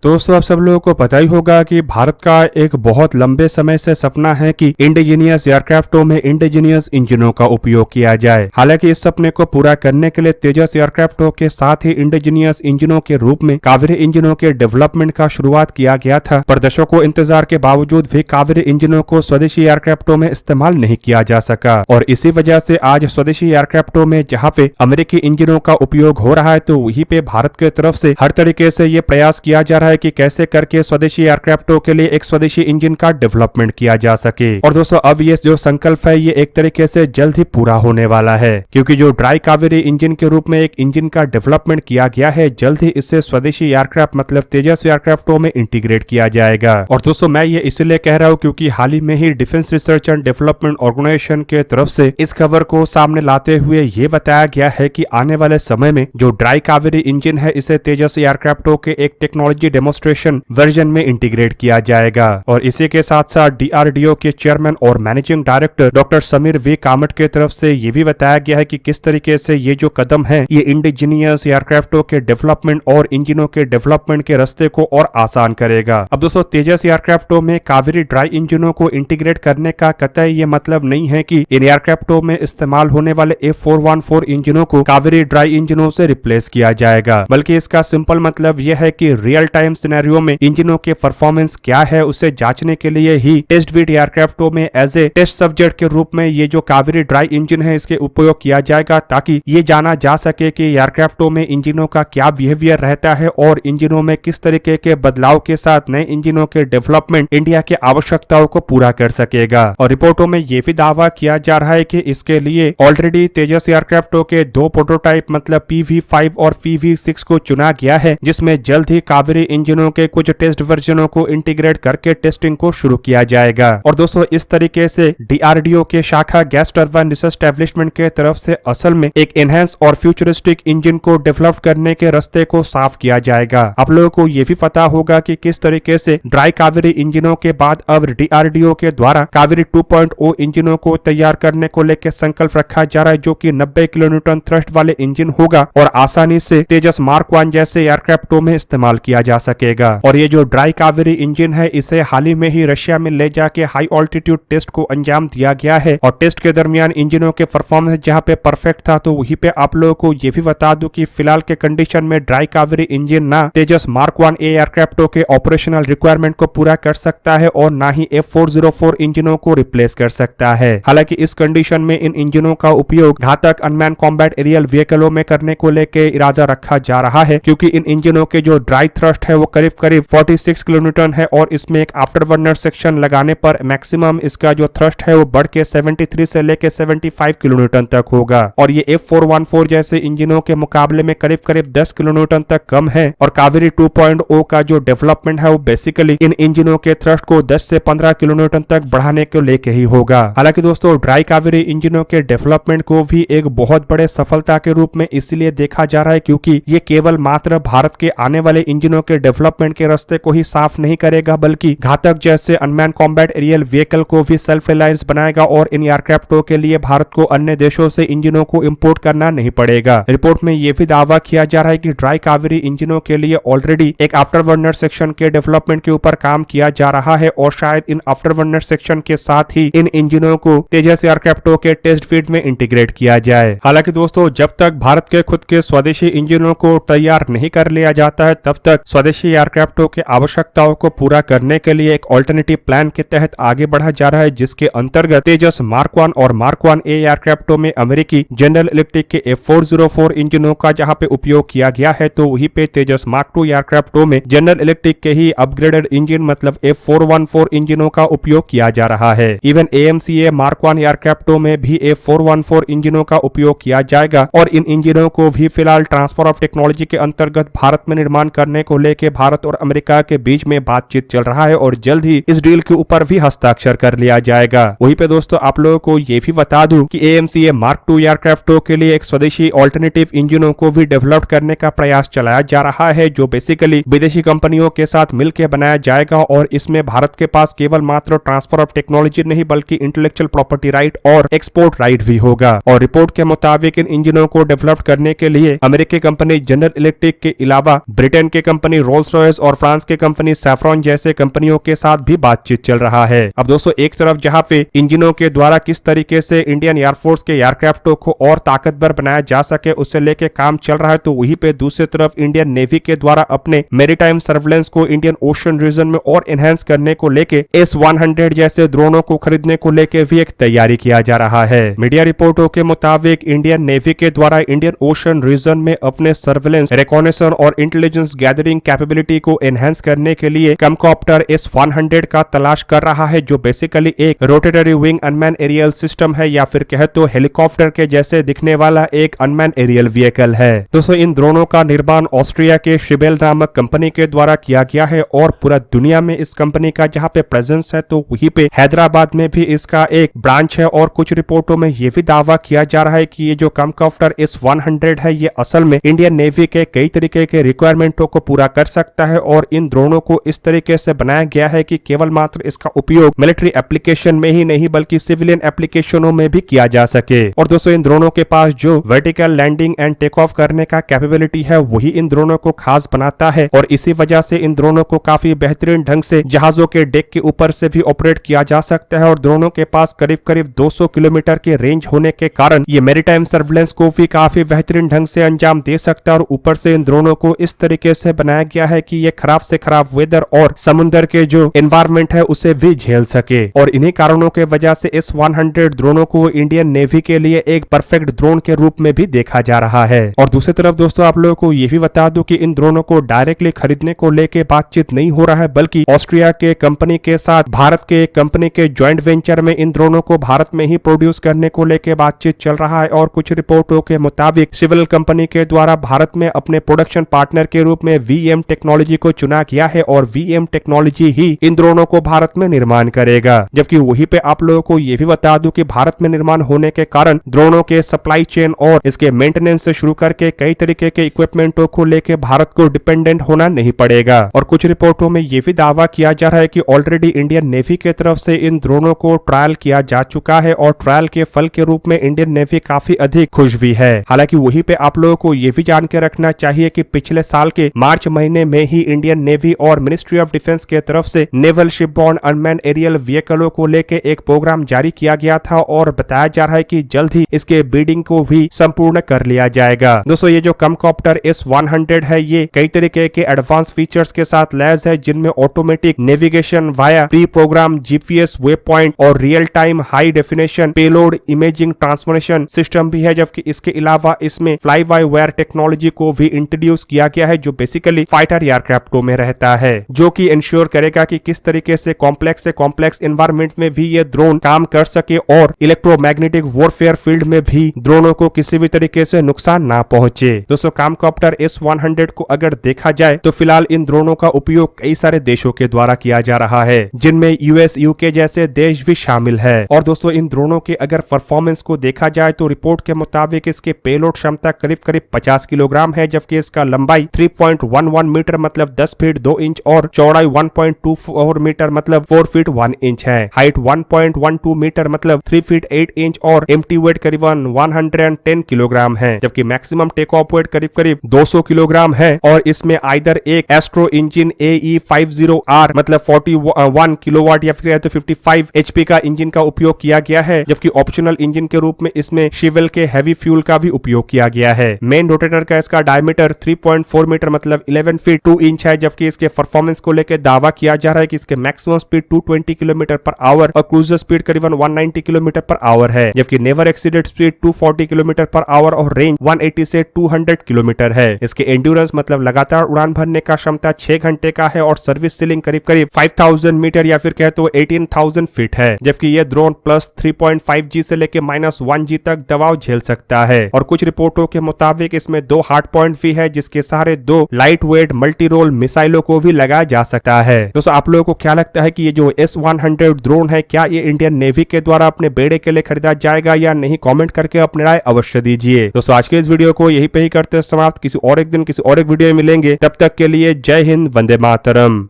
दोस्तों आप सब लोगों को पता ही होगा कि भारत का एक बहुत लंबे समय से सपना है कि इंडिजीनियस एयरक्राफ्टों में इंडिजीनियस इंजनों का उपयोग किया जाए। हालांकि इस सपने को पूरा करने के लिए तेजस एयरक्राफ्टों के साथ ही इंडिजीनियस इंजनों के रूप में कावेरी इंजनों के डेवलपमेंट का शुरुआत किया गया था, पर दशकों इंतजार के बावजूद भी कावेरी इंजनों को स्वदेशी एयरक्राफ्टों में इस्तेमाल नहीं किया जा सका। और इसी वजह से आज स्वदेशी एयरक्राफ्टों में जहाँ पे अमेरिकी इंजनों का उपयोग हो रहा है, तो वहीं पे भारत की तरफ से हर तरीके से ये प्रयास किया जा रहा है कि कैसे करके स्वदेशी एयरक्राफ्टों के लिए एक स्वदेशी इंजन का डेवलपमेंट किया जा सके। और दोस्तों अब ये जो संकल्प है ये एक तरीके से जल्द ही पूरा होने वाला है, क्योंकि जो ड्राई कावेरी इंजन के रूप में एक इंजन का डेवलपमेंट किया गया है, जल्द ही इससे स्वदेशी एयरक्राफ्ट मतलब तेजस एयरक्राफ्टों में इंटीग्रेट किया जाएगा। और दोस्तों मैं ये इसलिए कह रहा हूँ क्योंकि हाल ही में ही defence research and development organisation के तरफ से इस खबर को सामने लाते हुए ये बताया गया है कि आने वाले समय में जो ड्राई कावेरी इंजन है इसे तेजस एयरक्राफ्टों के एक टेक्नोलॉजी डेमोन्स्ट्रेशन वर्जन में इंटीग्रेट किया जाएगा। और इसी के साथ साथ डीआरडीओ के चेयरमैन और managing director doctor Sameer V Kamath के तरफ से ये भी बताया गया है कि किस तरीके से ये जो कदम है ये इंडिजीनियस एयरक्राफ्टों के डेवलपमेंट और इंजनों के डेवलपमेंट के रास्ते को और आसान करेगा। अब दोस्तों तेजस एयरक्राफ्टों में कावेरी ड्राई इंजनों को इंटीग्रेट करने का कतई ये मतलब नहीं है कि इन एयरक्राफ्टों में इस्तेमाल होने वाले F414 इंजनों को कावेरी ड्राई इंजनों से रिप्लेस किया जाएगा, बल्कि इसका सिंपल मतलब यह है कि रियल टाइम सिनेरियो में इंजनों के परफॉर्मेंस क्या है उसे जांचने के लिए ही टेस्ट विड एयरक्राफ्टों में एज ए टेस्ट सब्जेक्ट के रूप में ये जो कावेरी ड्राई इंजन है इसके उपयोग किया जाएगा, ताकि ये जाना जा सके कि एयरक्राफ्टों में इंजनों का क्या बिहेवियर रहता है और इंजनों में किस तरीके के बदलाव के साथ नए इंजनों के डेवलपमेंट इंडिया के आवश्यकताओं को पूरा कर सकेगा। और रिपोर्टों में ये भी दावा किया जा रहा है कि इसके लिए ऑलरेडी तेजस एयरक्राफ्टों के 2 प्रोटोटाइप मतलब PV5 और PV6 को चुना गया है, जिसमें जल्द ही कावेरी इंजनों के कुछ टेस्ट वर्जनों को इंटीग्रेट करके टेस्टिंग को शुरू किया जाएगा। और दोस्तों इस तरीके से डीआरडीओ के शाखा गैस टरबाइन रिसर्च एस्टेब्लिशमेंट के तरफ से असल में एक एनहांस और फ्यूचरिस्टिक इंजन को डेवलप करने के रास्ते को साफ किया जाएगा। आप लोगों को ये भी पता होगा कि किस तरीके से ड्राई कावेरी इंजनों के बाद अब डीआरडीओ के द्वारा कावेरी 2.0 इंजनों को तैयार करने को लेकर संकल्प रखा जा रहा है, जो कि 90 किलोन्यूटन थ्रस्ट वाले इंजन होगा और आसानी से तेजस मार्क 1 जैसे एयरक्राफ्टों में इस्तेमाल किया जा सकेगा। और ये जो ड्राई कावेरी इंजन है इसे हाल ही में ही रशिया में ले जाके हाई ऑल्टीट्यूड टेस्ट को अंजाम दिया गया है, और टेस्ट के दरमियान इंजनों के परफॉर्मेंस जहां पे परफेक्ट था, तो वहीं पे आप लोगों को ये भी बता दूं कि फिलहाल के कंडीशन में ड्राई कावेरी इंजन ना तेजस मार्क 1 एयरक्राफ्टों के ऑपरेशनल रिक्वायरमेंट को पूरा कर सकता है और ना ही F404 इंजनों को रिप्लेस कर सकता है। हालांकि इस कंडीशन में इन इंजनों का उपयोग घातक अनमैन कॉम्बैट एरियल व्हीकलों में करने को लेकर इरादा रखा जा रहा है, क्योंकि इन इंजनों के जो ड्राई थ्रस्ट है वो करीब करीब 46 किलोन्यूटन है और इसमें एक आफ्टर बर्नर सेक्शन लगाने पर मैक्सिमम इसका जो थ्रस्ट है वो बढ़ के 73 से लेके 75 किलोन्यूटन तक होगा। और ये F414 जैसे इंजनों के मुकाबले में करीब करीब 10 किलोन्यूटन तक कम है। और कावेरी 2.0 का जो डेवलपमेंट है वो बेसिकली इन इंजनों के थ्रस्ट को 10 से 15 किलोन्यूटन तक बढ़ाने को लेके ही होगा। हालांकि दोस्तों ड्राई कावेरी इंजनों के डेवलपमेंट को भी एक बहुत बड़े सफलता के रूप में इसलिए देखा जा रहा है क्योंकि ये केवल मात्र भारत के आने वाले इंजनों के डेवलपमेंट के रास्ते को ही साफ नहीं करेगा, बल्कि घातक जैसे अनमैन कॉम्बैट एरियल व्हीकल को भी सेल्फ रिलायंस बनाएगा और इन एयरक्राफ्टों के लिए भारत को अन्य देशों से इंजनों को इंपोर्ट करना नहीं पड़ेगा। रिपोर्ट में यह भी दावा किया जा रहा है कि ड्राई कावेरी इंजनों के लिए ऑलरेडी एक आफ्टर बर्नर सेक्शन के डेवलपमेंट के ऊपर काम किया जा रहा है और शायद इन आफ्टर बर्नर सेक्शन के साथ ही इन इंजनों को तेजस एयरक्राफ्टों के टेस्ट फील्ड में इंटीग्रेट किया जाए। हालांकि दोस्तों जब तक भारत के खुद के स्वदेशी इंजनों को तैयार नहीं कर लिया जाता है, तब तक स्वदेशी एयरक्राफ्टों की आवश्यकताओं को पूरा करने के लिए एक ऑल्टरनेटिव प्लान के तहत आगे बढ़ा जा रहा है, जिसके अंतर्गत तेजस मार्क 1 और मार्क 1 ए एयरक्राफ्टों में अमेरिकी जनरल इलेक्ट्रिक के F404 इंजनों का जहां पे उपयोग किया गया है, तो वहीं पे तेजस मार्क 2 एयरक्राफ्टों में जनरल इलेक्ट्रिक के ही अपग्रेडेड इंजन मतलब F414 इंजनों का उपयोग किया जा रहा है। इवन AMCA मार्क 1 एयरक्राफ्टों में भी F414 इंजनों का उपयोग किया जाएगा और इन इंजनों को भी फिलहाल ट्रांसफर ऑफ टेक्नोलॉजी के अंतर्गत भारत में निर्माण करने को लेकर भारत और अमेरिका के बीच में बातचीत चल रहा है और जल्द ही इस डील के ऊपर भी हस्ताक्षर कर लिया जाएगा। वहीं पे दोस्तों आप लोगों को ये भी बता दूं कि AMCA मार्क 2 एयरक्राफ्टों के लिए एक स्वदेशी ऑल्टरनेटिव इंजनों को भी डेवलप करने का प्रयास चलाया जा रहा है, जो बेसिकली विदेशी कंपनियों के साथ मिलकर बनाया जाएगा और इसमें भारत के पास केवल मात्र ट्रांसफर ऑफ टेक्नोलॉजी नहीं बल्कि इंटेलेक्चुअल प्रॉपर्टी राइट और एक्सपोर्ट राइट भी होगा। और रिपोर्ट के मुताबिक इन इंजनों को डेवलप करने के लिए अमेरिकी कंपनी जनरल इलेक्ट्रिक के अलावा ब्रिटेन के कंपनी रोल्स रॉयस और फ्रांस की कंपनी सैफ्रॉन जैसे कंपनियों के साथ भी बातचीत चल रहा है। अब दोस्तों एक तरफ जहां पे इंजनों के द्वारा किस तरीके से इंडियन एयरफोर्स के एयरक्राफ्टों को और ताकतवर बनाया जा सके उससे लेके काम चल रहा है, तो वहीं पे दूसरी तरफ इंडियन नेवी के द्वारा अपने मैरीटाइम सर्वेलेंस को इंडियन ओशन रीजन में और एनहेंस करने को लेके S-100 जैसे ड्रोनों को खरीदने को लेके भी एक तैयारी किया जा रहा है। मीडिया रिपोर्टों के मुताबिक इंडियन नेवी के द्वारा इंडियन ओशन रीजन में अपने सर्वेलेंस, रिकॉनेशन और इंटेलिजेंस गैदरिंग कैपेबिलिटी को एनहेंस करने के लिए कमकॉप्टर S-100 का तलाश कर रहा है, जो बेसिकली एक rotatory wing unmanned aerial system है या फिर कहे तो हेलीकॉप्टर के जैसे दिखने वाला एक अनमैन एरियल व्हीकल है। दोस्तों इन ड्रोनों का निर्माण ऑस्ट्रिया के शिबेल नामक कंपनी के द्वारा किया गया है और पूरा दुनिया में इस कंपनी का जहां पे प्रेजेंस है तो वहीं पे हैदराबाद में भी इसका एक ब्रांच है। और कुछ रिपोर्टों में यह भी दावा किया जा रहा है कि ये जो कमकॉप्टर S-100 है ये असल में इंडियन नेवी के कई तरीके के रिक्वायरमेंटों को पूरा कर सकता है और इन ड्रोनों को इस तरीके से बनाया गया है कि केवल मात्र इसका उपयोग मिलिट्री एप्लीकेशन में ही नहीं बल्कि सिविलियन एप्लीकेशनों में भी किया जा सके। और दोस्तों इन ड्रोनों के पास जो vertical landing and take off करने का कैपेबिलिटी है वही इन ड्रोनों को खास बनाता है और इसी वजह से इन ड्रोनों को काफी बेहतरीन ढंग से जहाजों के डेक के ऊपर से भी ऑपरेट किया जा सकता है। और ड्रोनों के पास करीब करीब 200 किलोमीटर की रेंज होने के कारण ये मैरीटाइम सर्वेलेंस को भी काफी बेहतरीन ढंग से अंजाम दे सकता है। और ऊपर से इन ड्रोनों को इस तरीके से बनाया गया है कि ये खराब से खराब वेदर और समुद्र के जो एनवायरमेंट है उसे भी झेल सके। और इन्हीं कारणों के वजह से S-100 ड्रोनों को इंडियन नेवी के लिए एक परफेक्ट ड्रोन के रूप में भी देखा जा रहा है। और दूसरी तरफ दोस्तों आप लोगों को ये भी बता दूं कि इन ड्रोनों को डायरेक्टली खरीदने को लेके बातचीत नहीं हो रहा है बल्कि ऑस्ट्रिया के कंपनी के साथ भारत के कंपनी के ज्वाइंट वेंचर में इन ड्रोनों को भारत में ही प्रोड्यूस करने को लेके बातचीत चल रहा है। और कुछ रिपोर्टों के मुताबिक सिविल कंपनी के द्वारा भारत में अपने प्रोडक्शन पार्टनर के रूप में VM टेक्नोलॉजी को चुना गया है और VM टेक्नोलॉजी ही इन ड्रोनों को भारत में निर्माण करेगा। जबकि वहीं पे आप लोगों को ये भी बता दूं कि भारत में निर्माण होने के कारण ड्रोनों के सप्लाई चेन और इसके मेंटेनेंस से शुरू करके कई तरीके के इक्विपमेंटों को लेके भारत को डिपेंडेंट होना नहीं पड़ेगा। और कुछ रिपोर्टों में ये भी दावा किया जा रहा है कि ऑलरेडी इंडियन नेवी की तरफ से इन ड्रोनों को ट्रायल किया जा चुका है और ट्रायल के फल के रूप में इंडियन नेवी काफी अधिक खुश भी है। हालांकि वहीं पे आप लोगों को ये भी जान के रखना चाहिए कि पिछले साल के मार्च महीने में ही इंडियन नेवी और मिनिस्ट्री ऑफ डिफेंस के तरफ से नेवल शिपबॉर्न अनमैन एरियल व्हीकलों को लेके एक प्रोग्राम जारी किया गया था और बताया जा रहा है कि जल्द ही इसके बिडिंग को भी संपूर्ण कर लिया जाएगा। दोस्तों ये जो कमकॉप्टर S-100 है ये कई तरीके के एडवांस फीचर्स के साथ लैस है जिनमें automatic navigation via pre program GPS waypoint और real time high definition payload imaging transformation system भी है। जबकि इसके अलावा इसमें फ्लाई बाय वायर टेक्नोलॉजी को भी इंट्रोड्यूस किया गया है जो बेसिकली फाइटर एयरक्राफ्टों में रहता है, जो कि इंश्योर करेगा कि किस तरीके से कॉम्प्लेक्स एनवायरमेंट में भी ये ड्रोन काम कर सके और इलेक्ट्रोमैग्नेटिक वॉरफेयर फील्ड में भी ड्रोनों को किसी भी तरीके से नुकसान ना पहुंचे। दोस्तों कमकॉप्टर S-100 को अगर देखा जाए तो फिलहाल इन ड्रोनों का उपयोग कई सारे देशों के द्वारा किया जा रहा है जिनमें US UK जैसे देश भी शामिल है। और दोस्तों इन ड्रोनों के अगर परफॉर्मेंस को देखा जाए तो रिपोर्ट के मुताबिक इसके पेलोड क्षमता करीब 50 किलोग्राम है, जबकि इसका लंबाई 3.11 मीटर मतलब 10 फीट 2 इंच और चौड़ाई 1.24 मीटर मतलब 4 फीट 1 इंच है। हाइट 1.12 मीटर मतलब 3 फीट 8 इंच और एम्प्टी वेट करीबन 110 किलोग्राम है। जबकि मैक्सिमम टेक ऑफ वेट करीब 200 किलोग्राम है और इसमें आइदर एक एस्ट्रो इंजन AE50R मतलब 41 किलोवाट या फिर 55 HP का इंजन का उपयोग किया गया है। जबकि ऑप्शनल इंजन के रूप में इसमें शिवेल के हैवी फ्यूल का भी उपयोग किया गया है। मेन रोटेटर का इसका डायमीटर 3.4 मीटर मतलब 11 फीट 2 इंच है। जबकि इसके परफॉर्मेंस को लेकर दावा किया जा रहा है कि इसके maximum speed 220 kilometre per hour और क्रूजर स्पीड करीबन 190 किलोमीटर पर आवर है। जबकि never exceeded speed 240 kilometre per hour और रेंज 180 से 200 किलोमीटर है। इसके एंड्योरेंस मतलब लगातार उड़ान भरने का क्षमता 6 घंटे का है और सर्विस सीलिंग करीब 5000 मीटर या फिर कहे तो 18,000 फीट है। जबकि ये ड्रोन प्लस 3.5G से लेके -1G तक दबाव झेल सकता है। और कुछ रिपोर्टों के मुताबिक इसमें 2 हार्ड पॉइंट भी है जिसके सहारे 2 लाइट वेट मल्टी रोल मिसाइलों को भी लगाया जा सकता है। दोस्तों आप लोगों को क्या लगता है कि ये जो S-100 ड्रोन है क्या ये इंडियन नेवी के द्वारा अपने बेड़े के लिए खरीदा जाएगा या नहीं? कमेंट करके अपनी राय अवश्य दीजिए। दोस्तों आज के इस वीडियो को यहीं पे ही करते हैं समाप्त। किसी और एक दिन किसी और एक वीडियो में मिलेंगे, तब तक के लिए जय हिंद, वंदे मातरम।